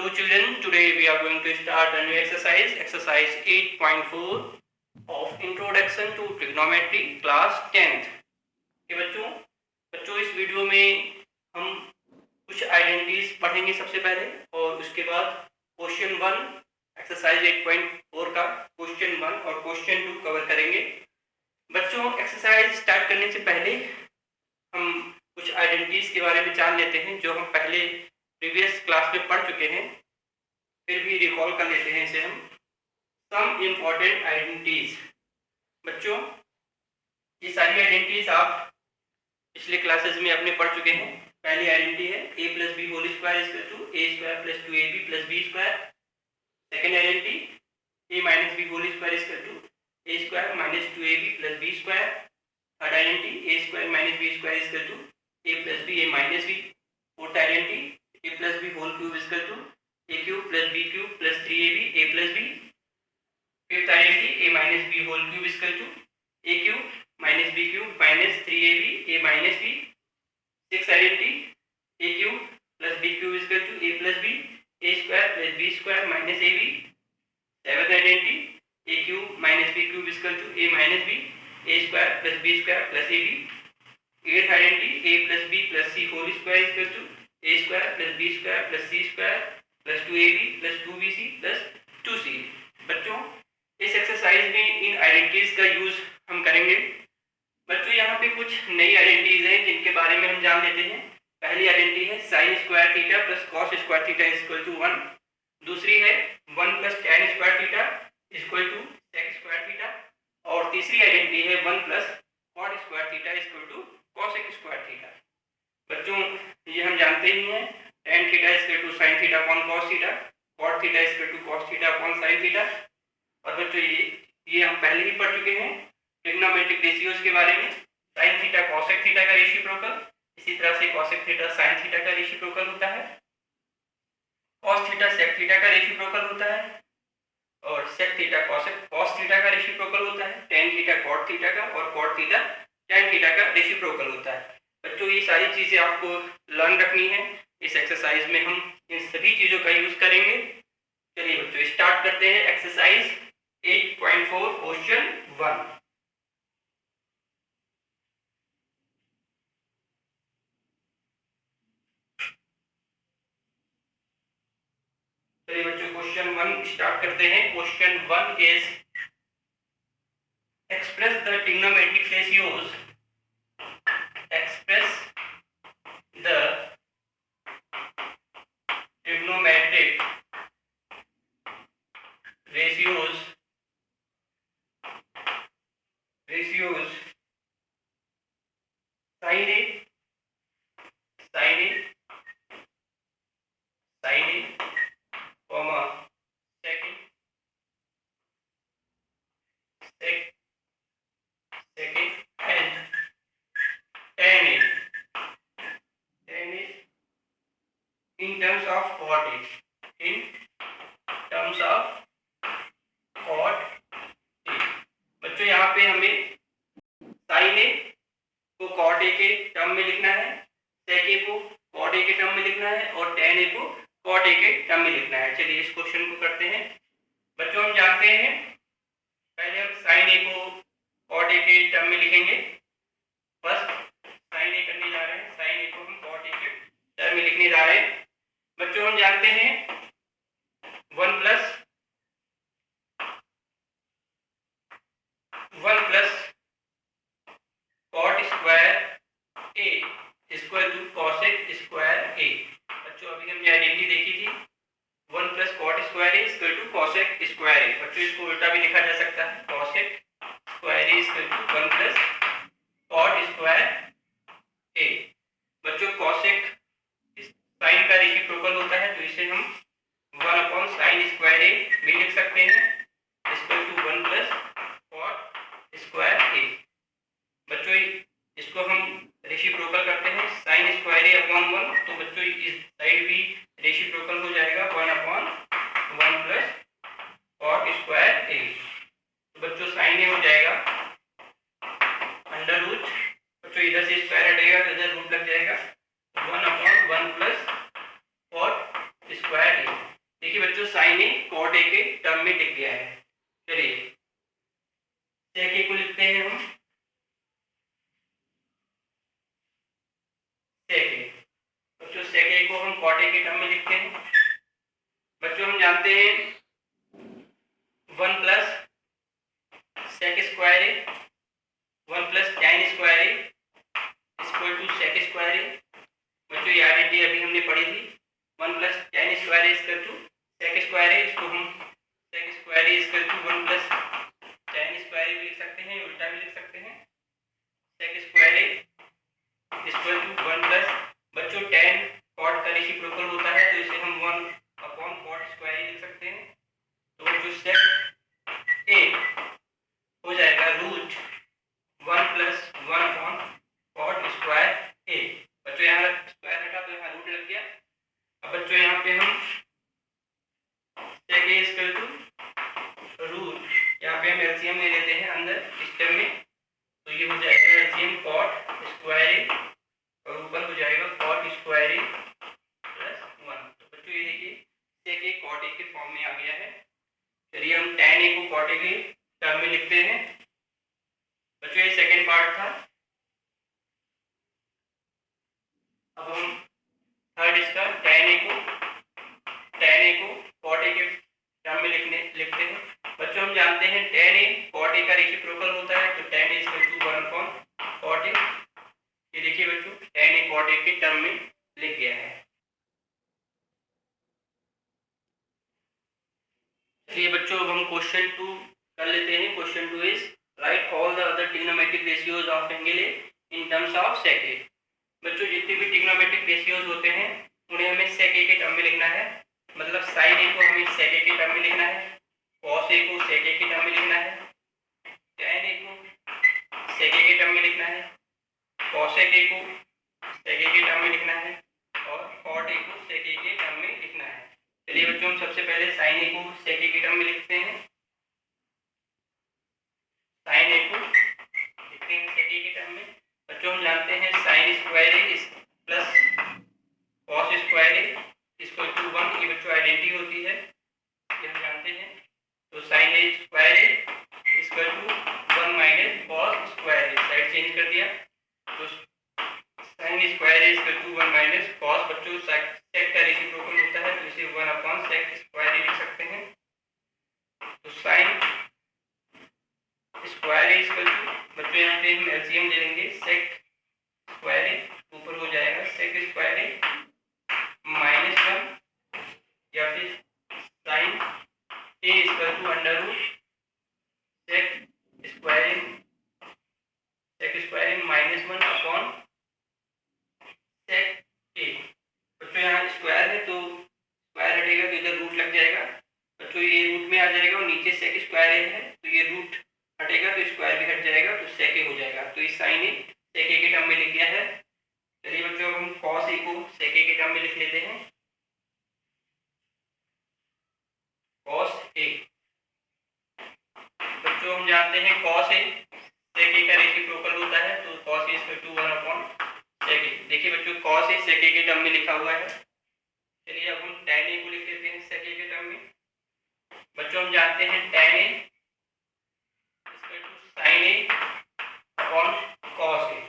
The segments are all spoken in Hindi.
Hello children, today we are going to start a new exercise 8.4 of Introduction to Trigonometry class 10th के बच्चों इस वीडियो में हम कुछ आइडेंटिटीज पढ़ेंगे सबसे पहले और उसके बाद क्वेश्चन 1 एक्सरसाइज 8.4 का क्वेश्चन 1 और क्वेश्चन 2 कवर करेंगे। बच्चों एक्सरसाइज स्टार्ट करने से पहले हम कुछ आइडेंटिटीज के बारे में जान लेते हैं जो हम पहले प्रीवियस क्लास में पढ़ चुके हैं, फिर भी रिकॉल कर लेते हैं इसे हम। Some important identities. बच्चों ये सारी आइडेंटिटीज आप पिछले क्लासेस में अपने पढ़ चुके हैं। पहली आइडेंटिटी है a plus b whole square equal to a square plus 2ab plus b square. Second identity a minus b whole square equal to a square minus 2ab plus b square. Third identity a square minus b square equal to a plus b a minus b। Fourth identity a plus b whole cube equal to a cube plus b cube plus 3ab a plus b। Fifth identity a minus b whole cube equal to a cube minus b cube minus 3ab a minus b। Six identity a cube plus b cube equal to a plus b a square plus b square minus ab। Seventh identity a cube minus b cube equal to a minus b a square plus b square plus ab। Eighth identity a plus b plus c whole square equal to a square plus b square plus c square plus 2ab plus 2bc plus 2c। बच्चों इस एक्सरसाइज में इन आइडेंटिटीज का यूज हम करेंगे। बच्चों यहाँ पे कुछ नई आइडेंटिटीज हैं जिनके बारे में हम जान लेते हैं। पहली आइडेंटिटी है sine square theta plus cos square theta equal to 1। दूसरी है 1 plus tan square theta equal to sec square theta. और तीसरी आइडेंटिटी है 1 plus cot square theta equal to cosec square theta. बच्चों ये हम जानते ही हैं, tan theta equal to sin theta upon cos theta, cot theta equal to cos theta upon sin theta. और बच्चों ये हम पहले ही पढ़ चुके हैं ट्रिग्नोमेट्रिक रेशियोज के बारे में। sin थीटा cosec थीटा का रेसिप्रोकल, इसी तरह से cosec थीटा sin थीटा का रेसिप्रोकल होता है। cos थीटा sec थीटा का रेसिप्रोकल होता है और sec थीटा cos थीटा का रेसिप्रोकल होता है। tan थीटा cot थीटा का और cot थीटा tan थीटा का रेसिप्रोकल होता है। बच्चों ये सारी चीजें आपको लर्न रखनी है। इस एक्सरसाइज में हम इन सभी चीजों का यूज करेंगे। चलिए बच्चों स्टार्ट करते हैं एक्सरसाइज 8.4 क्वेश्चन 1। चलिए बच्चों क्वेश्चन 1 स्टार्ट करते हैं। Question 1 is express the trigonometric ratios. Express the trigonometric ratios sin A comma second and tan A in terms of cot A, in terms of cot A। बच्चों यहाँ पे हमें sin A को cot A के टर्म में लिखना है, sec A को cot A के टर्म में लिखना है और tan A को cot A के टर्म में लिखना है। चलिए इस क्वेश्चन को करते हैं। बच्चों हम जानते हैं पहले हम sin A को cot A के टर्म में लिखेंगे। फर्स्ट sin A करने जा रहे हैं, sin A को हम cot A के टर्म में लिखने जा रहे हैं। बच्चों हम जानते हैं 1 plus cot square A equal to cosec square A। बच्चों अभी हमने आइडेंटिटी देखी थी 1 plus cot square A equal to cosec square A। बच्चों इसको उल्टा भी लिखा जा सकता है, cosec square A equal to 1 plus cot square A। बच्चों cosec sin का रेसिप्रोकल होता है तो इसे हम 1 अपॉन sin स्क्वायर A भी लिख सकते हैं equal to 1 plus cot square A। बच्चों इसको हम रेसिप्रोकल करते हैं sin स्क्वायर A अपॉन 1, तो बच्चों इस साइड भी रेसिप्रोकल हो जाएगा 1 upon 1 plus cot square A। तो बच्चों sin A हो जाएगा अंडर रूट, बच्चों इधर से स्क्वायर हटेगा तो इधर रूट लग जाएगा 1 upon 1 plus cot square A। ए के टर्म में लिख दिया है। चलिए सेक ए को लिखते हैं हम सेक ए। बच्चों सेक ए को हम कॉट ए के टर्म में लिखते हैं। बच्चों हम जानते हैं 1 plus sec square a 1 plus tan square A equal to sec square a. बच्चों ये आइडेंटिटी अभी हमने पढ़ी थी 1 plus tan square A equal to sec square a. इसको हम sec square A equal to 1 plus tan square a भी लिख सकते हैं, उल्टा भी लिख सकते हैं। Sec square A equal to 1 plus बच्चों tan कॉट का रेसिप्रोकल होता है तो इसे हम 1 अपॉन कॉट स्क्वायर ए लिख सकते हैं। तो बच्चों सेक ए हो जाएगा root 1 plus 1 upon cot square a. बच्चों यहाँ स्क्वायर हटा तो यहाँ रूट लग गया। अब बच्चों यहाँ पे हम सेक ए इक्वल टू रूट, यहाँ पे हम एलसीएम ले लेते हैं अंदर इस टर्म में, तो ये हो जाएगा एलसीएम कॉट स्क्वायर ए और ऊपर हो जाएगा कॉट स्क्वायर ए प्लस 1। तो बच्चों ये देखिए सेक ए कॉट ए के फॉर्म में आ गया है। चलिए हम tan ए को कॉट ए के टर्म में लिखते हैं। बच्चों ये सेकेंड पार्ट था। अब हम थर्ड इसका tan ए को कॉट ए के टर्म में लिखते हैं। बच्चों हम जानते हैं tan ए कॉट ए का रेसिप्रोकल होता है तो tan A equal to 1 upon cot A. ये देखिए बच्चों tan ए कॉट ए के टर्म में लिख गया है। चलिए बच्चों अब हम क्वेश्चन 2 कर लेते हैं। Question 2 is write all the other trigonometric ratios of angle a in terms of sec ए। बच्चों जितने भी ट्रिग्नोमेट्रिक रेशियोज होते हैं उन्हें हमें सेक ए के टर्म में लिखना है। मतलब साइन ए को हमें सेक ए के टर्म में लिखना है, कॉस ए को सेक ए के टर्म में लिखना है, tan ए को सेक ए के टर्म में लिखना है, कॉसेक ए को सेक ए के टर्म में लिखना है और कॉट ए को सेक ए के टर्म में लिखना है। चलिए बच्चों हम सबसे पहले साइन ए को सेक ए के टर्म में लिखते हैं। साइन ए को लिखते हैं सेक ए के टर्म में। बच्चों हम जानते हैं sine square A plus cos square A equal to 1। ये बच्चों आइडेंटिटी होती है, ये हम जानते हैं। तो sine A square A equal to 1 minus cos square A, side change कर दिया तो sine square A equal to 1 minus cos. बच्चों सेक का रेसिप्रोकल होता है तो इसे 1 अपॉन सेक स्क्वायर ए लिख सकते हैं। तो sine square A equal to बच्चों यहाँ पे हम एलसीएम ले लेंगे, सेक स्क्वायर ए ऊपर हो जाएगा सेक स्क्वायर ए माइनस 1 या फिर sine A equal to under root sec square A minus 1 upon sec ए। बच्चों यहाँ स्क्वायर है तो स्क्वायर हटेगा तो इधर रूट लग जाएगा। बच्चों ये रूट में आ जाएगा और नीचे सेक स्क्वायर ए है तो ये रूट हटेगा तो स्क्वायर भी हट जाएगा तो सेक ए हो जाएगा। तो इस साइन ए सेक ए के टर्म में लिख दिया है। चलिए बच्चों हम कॉस ए को सेक ए के टर्म में लिख लेते हैं। कॉस ए, बच्चों हम जानते हैं कॉस ए सेक ए का रेसिप्रोकल होता है तो cos a equal to 1 upon sec a. देखिए बच्चों कॉस ए सेक ए के टर्म में लिखा हुआ है। चलिए अब हम tan ए को लिख लेते हैं सेक ए के टर्म में। बच्चों हम जानते हैं tan A equal to sine A upon cos A.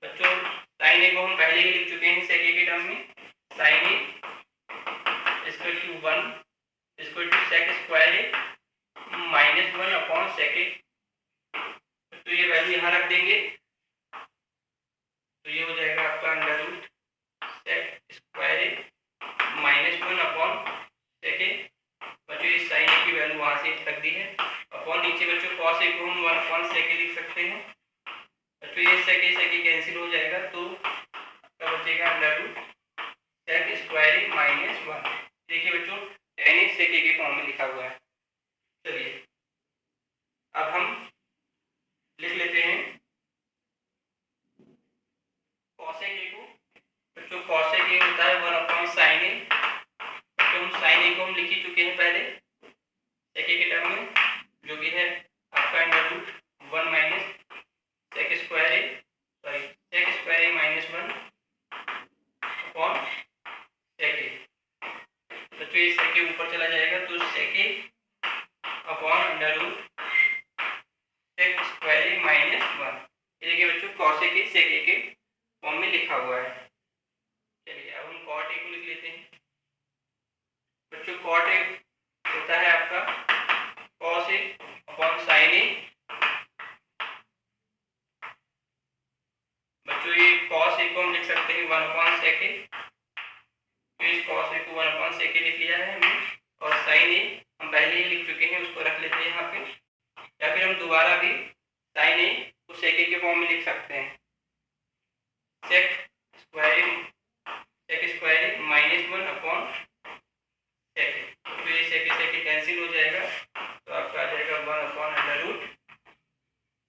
बच्चों साइन ए को हम पहले ही लिख चुके हैं सेक ए के टर्म में। Sine A equal to 1 equal to sec square A minus 1 upon sec A. तो ये वैल्यू यहाँ रख देंगे तो ये हो जाएगा आपका अंडर रूट सेक स्क्वायर ए माइनस 1 अपॉन सेक ए। बच्चों इस साइन ए की वैल्यू वहाँ से रख दी है अपॉन नीचे बच्चों कॉस ए को हम 1 अपॉन सेक ए लिख सकते हैं। बच्चों ये सेक ए कैंसिल हो जाएगा तो क्या बचेगा अंडर रूट सेक स्क्वायर ए माइनस 1। देखिए बच्चों tan ए सेक ए के फॉर्म में लिखा हुआ है। चलिए अब हम लिख लेते हैं कॉसेक ए को। बच्चों कॉसेक ए होता है 1 अपॉन साइन ए। बच्चों हम साइन ए को हम लिख ही चुके हैं पहले सेक ए के टर्म में, जो कि है आपका under root 1 minus sec square ए माइनस 1 अपॉन सेक ए। बच्चों ये सेके ऊपर चला जाएगा तो sec A upon under root sec square minus 1। ये देखिए बच्चों कॉस ए के सेक ए के फॉर्म में लिखा हुआ है। चलिए अब हम कॉट ए को लिख लेते हैं। बच्चों कॉट ए होता है आपका कॉस ए अपॉन साइन ए। बच्चों ये कॉस ए को हम लिख सकते हैं 1 अपॉन सेक ए। तो इस कॉस ए को 1 अपॉन सेक ए लिख लिया है हमने, और साइन ए हम पहले ही लिख चुके हैं, उसको रख लेते हैं यहाँ पे। या फिर हम दोबारा भी साइन ए को सेक ए के फॉर्म में लिख सकते हैं, sec square minus 1 upon sec A. तो ये सेक ए कैंसिल हो जाएगा, तो आपका आ जाएगा 1 upon under root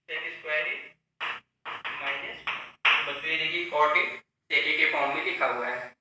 sec square minus. बच्चों ये देखिए कॉट ए सेक ए के फॉर्म में लिखा हुआ है।